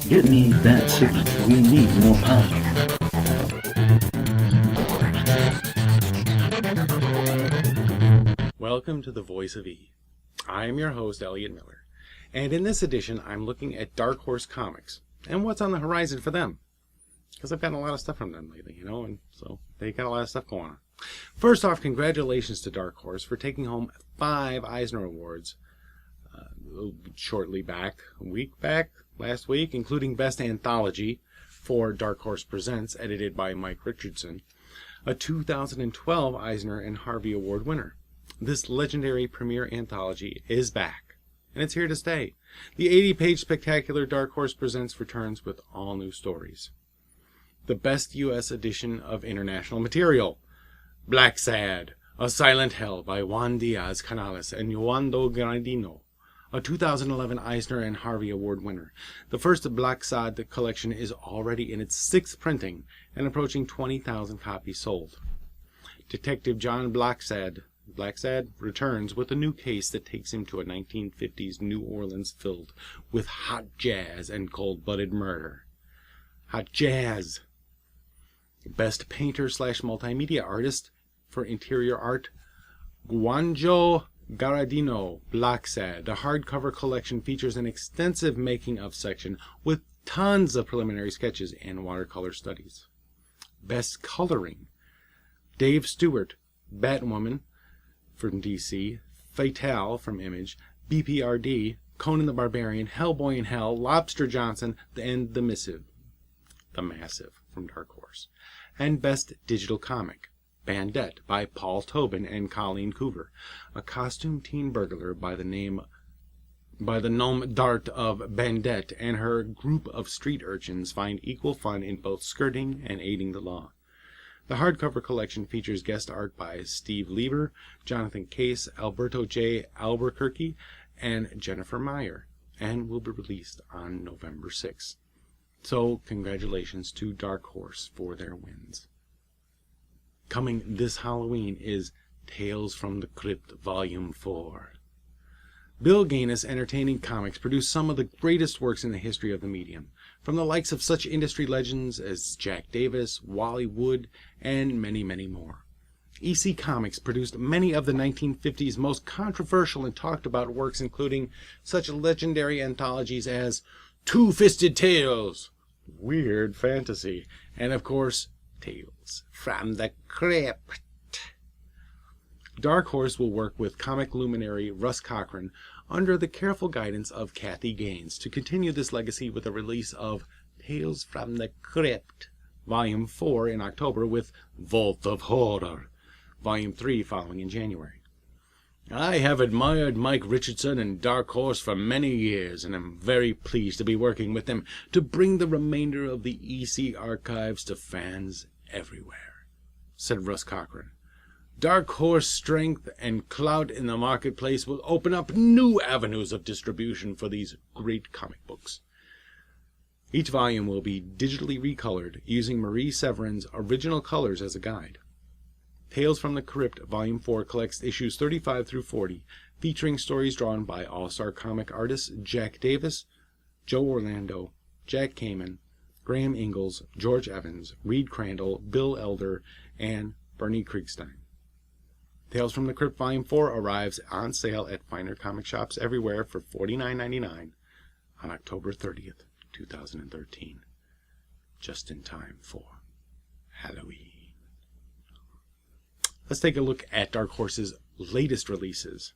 Get me that signal. We need more power. Welcome to the Voice of E. I am your host, Elliot Miller, and in this edition, I'm looking at Dark Horse Comics and what's on the horizon for them. Because I've gotten a lot of stuff from them lately, and so they got a lot of stuff going on. First off, congratulations to Dark Horse for taking home 5 Eisner Awards shortly back, last week, including Best Anthology for Dark Horse Presents, edited by Mike Richardson, a 2012 Eisner and Harvey Award winner. This legendary premiere anthology is back, and it's here to stay. The 80-page spectacular Dark Horse Presents returns with all new stories. The best U.S. edition of international material, Black Sad, A Silent Hell by Juan Diaz Canales and Juando Granadino, a 2011 Eisner and Harvey Award winner. The first Black Sad collection is already in its 6th printing and approaching 20,000 copies sold. Detective John Blacksad returns with a new case that takes him to a 1950s New Orleans filled with hot jazz and cold-blooded murder. Hot jazz! Best painter/multimedia artist for interior art, Juanjo Garadino Blacksad. The hardcover collection features an extensive making-of section with tons of preliminary sketches and watercolor studies. Best coloring, Dave Stewart, Batwoman from DC, Fatale from Image, BPRD, Conan the Barbarian, Hellboy in Hell, Lobster Johnson, and The Massive from Dark Horse. And Best Digital Comic, Bandette by Paul Tobin and Colleen Coover, a costume teen burglar by the nom d'art of Bandette and her group of street urchins find equal fun in both skirting and aiding the law. The hardcover collection features guest art by Steve Lieber, Jonathan Case, Alberto J. Albuquerque, and Jennifer Meyer, and will be released on November 6th. So, congratulations to Dark Horse for their wins. Coming this Halloween is Tales from the Crypt Volume 4. Bill Gaines Entertaining Comics produced some of the greatest works in the history of the medium, from the likes of such industry legends as Jack Davis, Wally Wood, and many, many more. EC Comics produced many of the 1950s most controversial and talked about works, including such legendary anthologies as Two-Fisted Tales, Weird Fantasy, and of course, Tales from the Crypt. Dark Horse will work with comic luminary Russ Cochran under the careful guidance of Kathy Gaines to continue this legacy with the release of Tales from the Crypt, Volume 4 in October, with Vault of Horror, Volume 3 following in January. I have admired Mike Richardson and Dark Horse for many years, and am very pleased to be working with them to bring the remainder of the EC archives to fans everywhere, said Russ Cochran. Dark Horse strength and clout in the marketplace will open up new avenues of distribution for these great comic books. Each volume will be digitally recolored using Marie Severin's original colors as a guide. Tales from the Crypt Volume 4 collects issues 35 through 40, featuring stories drawn by all-star comic artists Jack Davis, Joe Orlando, Jack Kamen, Graham Ingalls, George Evans, Reed Crandall, Bill Elder, and Bernie Kriegstein. Tales from the Crypt Volume 4 arrives on sale at finer comic shops everywhere for $49.99 on October 30th, 2013, just in time for Halloween. Let's take a look at Dark Horse's latest releases.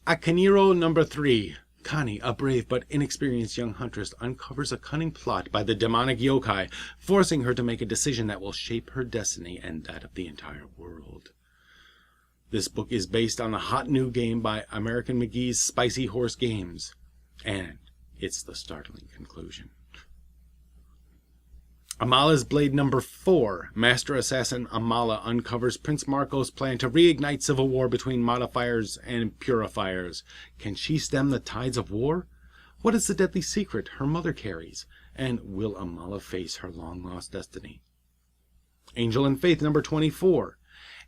Akaniro number 3. Connie, a brave but inexperienced young huntress, uncovers a cunning plot by the demonic yokai, forcing her to make a decision that will shape her destiny and that of the entire world. This book is based on a hot new game by American McGee's Spicy Horse Games, and it's the startling conclusion. Amala's Blade number 4. Master Assassin Amala uncovers Prince Marco's plan to reignite civil war between modifiers and purifiers. Can she stem the tides of war? What is the deadly secret her mother carries? And will Amala face her long-lost destiny? Angel and Faith number 24.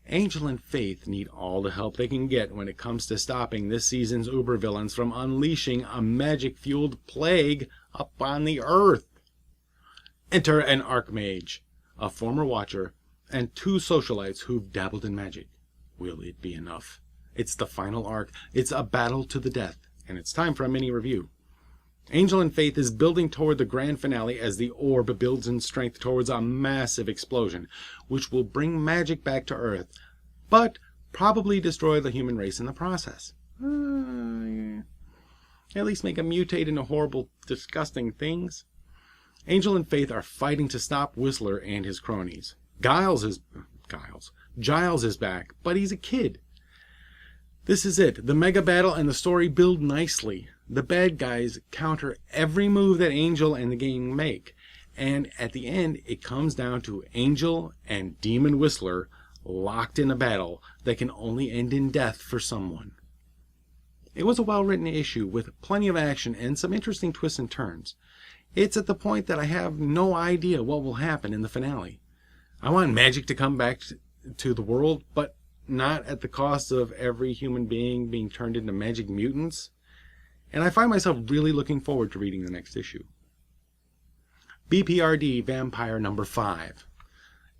Angel and Faith need all the help they can get when it comes to stopping this season's uber villains from unleashing a magic-fueled plague upon the Earth. Enter an Archmage, a former Watcher, and 2 socialites who've dabbled in magic. Will it be enough? It's the final arc. It's a battle to the death, and it's time for a mini review. Angel and Faith is building toward the grand finale as the orb builds in strength towards a massive explosion, which will bring magic back to Earth, but probably destroy the human race in the process. At least make them mutate into horrible, disgusting things. Angel and Faith are fighting to stop Whistler and his cronies. Giles is back, but he's a kid. This is it. The mega battle and the story build nicely. The bad guys counter every move that Angel and the gang make, and at the end it comes down to Angel and Demon Whistler locked in a battle that can only end in death for someone. It was a well-written issue with plenty of action and some interesting twists and turns. It's at the point that I have no idea what will happen in the finale. I want magic to come back to the world, but not at the cost of every human being being turned into magic mutants. And I find myself really looking forward to reading the next issue. BPRD Vampire number 5.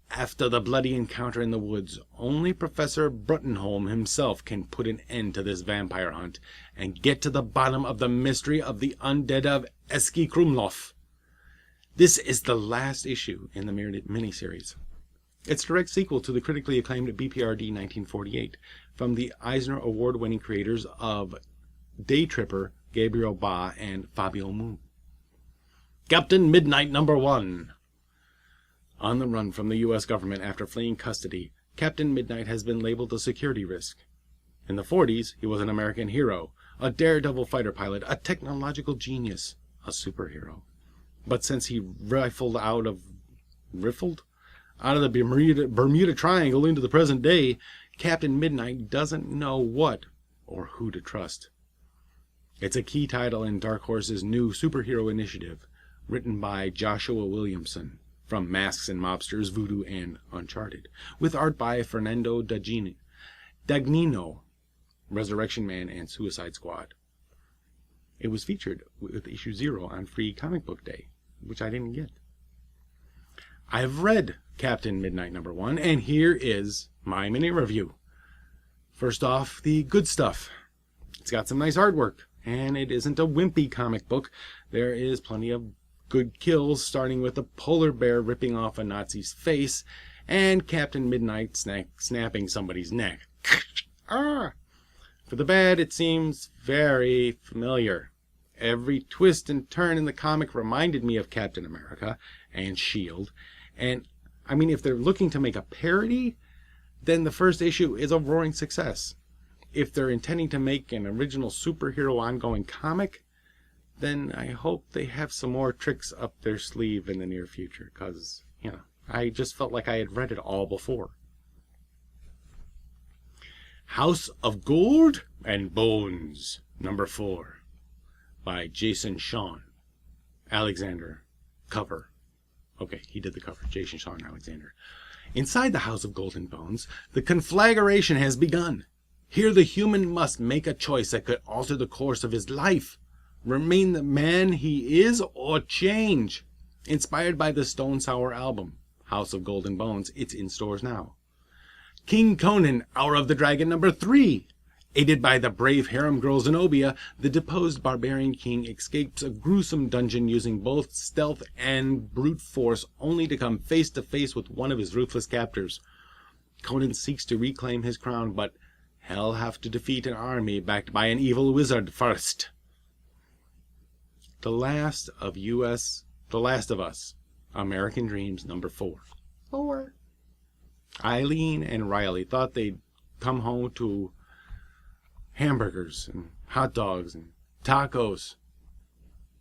After the bloody encounter in the woods, only Professor Bruttenholm himself can put an end to this vampire hunt and get to the bottom of the mystery of the undead of Eski Krumlov. This is the last issue in the miniseries. It's a direct sequel to the critically acclaimed BPRD 1948 from the Eisner Award-winning creators of Day Tripper, Gabriel Ba, and Fabio Moon. Captain Midnight number 1. On the run from the U.S. government after fleeing custody, Captain Midnight has been labeled a security risk. In the 40s, he was an American hero, a daredevil fighter pilot, a technological genius, a superhero. But since he rifled out of the Bermuda Triangle into the present day, Captain Midnight doesn't know what or who to trust. It's a key title in Dark Horse's new superhero initiative, written by Joshua Williamson, from Masks and Mobsters, Voodoo, and Uncharted, with art by Fernando Dagnino, Resurrection Man, and Suicide Squad. It was featured with issue 0 on Free Comic Book Day, which I didn't get. I've read Captain Midnight number 1, and here is my mini review. First off, the good stuff. It's got some nice artwork, and it isn't a wimpy comic book. There is plenty of good kills, starting with a polar bear ripping off a Nazi's face, and Captain Midnight snapping somebody's neck. For the bad, it seems very familiar. Every twist and turn in the comic reminded me of Captain America and S.H.I.E.L.D., and I mean, if they're looking to make a parody, then the first issue is a roaring success. If they're intending to make an original superhero ongoing comic, then I hope they have some more tricks up their sleeve in the near future, because, I just felt like I had read it all before. House of Gold and Bones, number 4, by Jason Shawn Alexander. Cover. Okay, he did the cover. Jason Shawn Alexander. Inside the House of Gold and Bones, the conflagration has begun. Here the human must make a choice that could alter the course of his life. Remain the man he is or change. Inspired by the Stone Sour album, House of Gold and Bones, it's in stores now. King Conan, Hour of the Dragon number 3. Aided by the brave harem girl Zenobia, the deposed barbarian king escapes a gruesome dungeon using both stealth and brute force, only to come face to face with one of his ruthless captors. Conan seeks to reclaim his crown, but he'll have to defeat an army backed by an evil wizard first. The Last of Us, American Dreams number 4. Eileen and Riley thought they'd come home to hamburgers and hot dogs and tacos.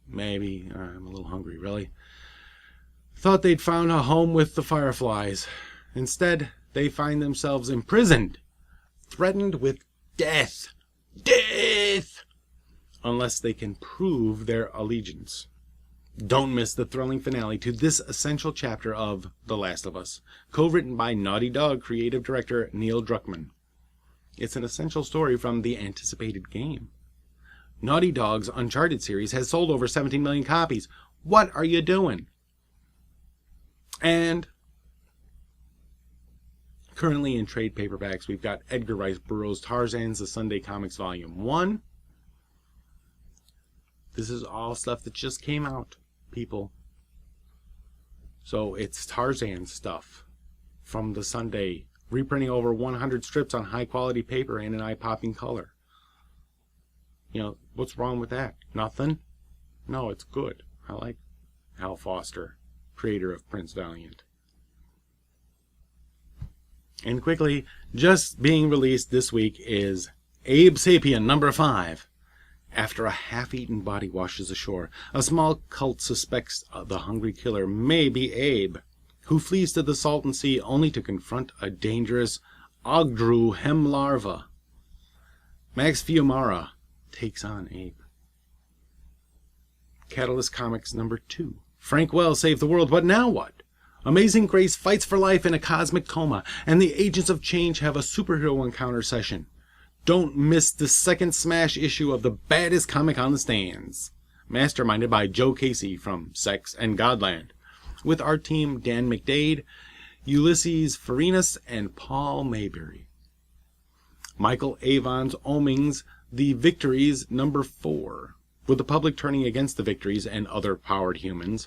Maybe. I'm a little hungry, really. Thought they'd found a home with the fireflies. Instead, they find themselves imprisoned, threatened with death. Death! Unless they can prove their allegiance. Don't miss the thrilling finale to this essential chapter of The Last of Us, co-written by Naughty Dog creative director Neil Druckmann. It's an essential story from the anticipated game. Naughty Dog's Uncharted series has sold over 17 million copies. What are you doing? And currently in trade paperbacks, we've got Edgar Rice Burroughs' Tarzan's The Sunday Comics Volume 1. This is all stuff that just came out, people. So it's Tarzan stuff from the Sunday, reprinting over 100 strips on high-quality paper and an eye-popping color. You know, what's wrong with that? Nothing? No, it's good. I like Hal Foster, creator of Prince Valiant. And quickly, just being released this week is Abe Sapien, number 5. After a half-eaten body washes ashore, a small cult suspects the hungry killer may be Abe, who flees to the Salton Sea only to confront a dangerous Ogdru hem larva. Max Fiumara takes on Abe. Catalyst Comics number 2. Frank Wells saved the world, but now what? Amazing Grace fights for life in a cosmic coma, and the Agents of Change have a superhero encounter session. Don't miss the second smash issue of the baddest comic on the stands, masterminded by Joe Casey from Sex and Godland, with art team Dan McDade, Ulysses Farinas, and Paul Mayberry. Michael Avon's Oming's The Victories number 4. With the public turning against the Victories and other powered humans,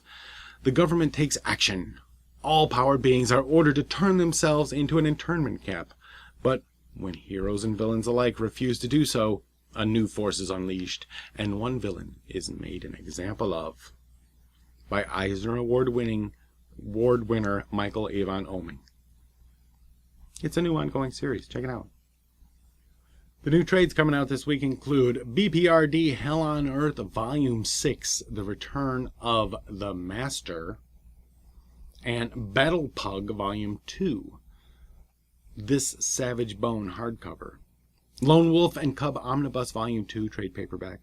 the government takes action. All powered beings are ordered to turn themselves into an internment camp, but when heroes and villains alike refuse to do so, a new force is unleashed, and one villain is made an example of. By Eisner Award winner Michael Avon Oeming. It's a new ongoing series. Check it out. The new trades coming out this week include BPRD Hell on Earth Volume 6, The Return of the Master, and Battle Pug Volume 2, This Savage Bone hardcover, Lone Wolf and Cub Omnibus Volume 2 trade paperback,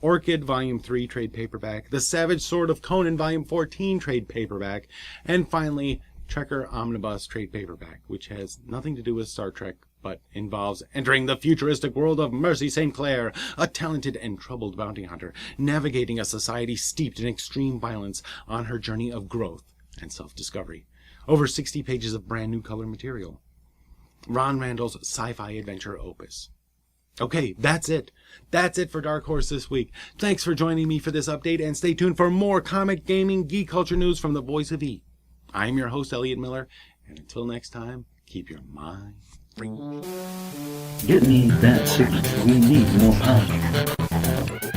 Orchid Volume 3 trade paperback, The Savage Sword of Conan Volume 14 trade paperback, and finally Trekker Omnibus trade paperback, which has nothing to do with Star Trek, but involves entering the futuristic world of Mercy St. Clair, a talented and troubled bounty hunter, navigating a society steeped in extreme violence on her journey of growth and self-discovery. Over 60 pages of brand new color material. Ron Randall's sci-fi adventure opus. Okay, that's it. That's it for Dark Horse this week. Thanks for joining me for this update, and stay tuned for more comic, gaming, geek culture news from the Voice of E. I'm your host, Elliot Miller, and until next time, keep your mind free. Get me that signal. We need more power.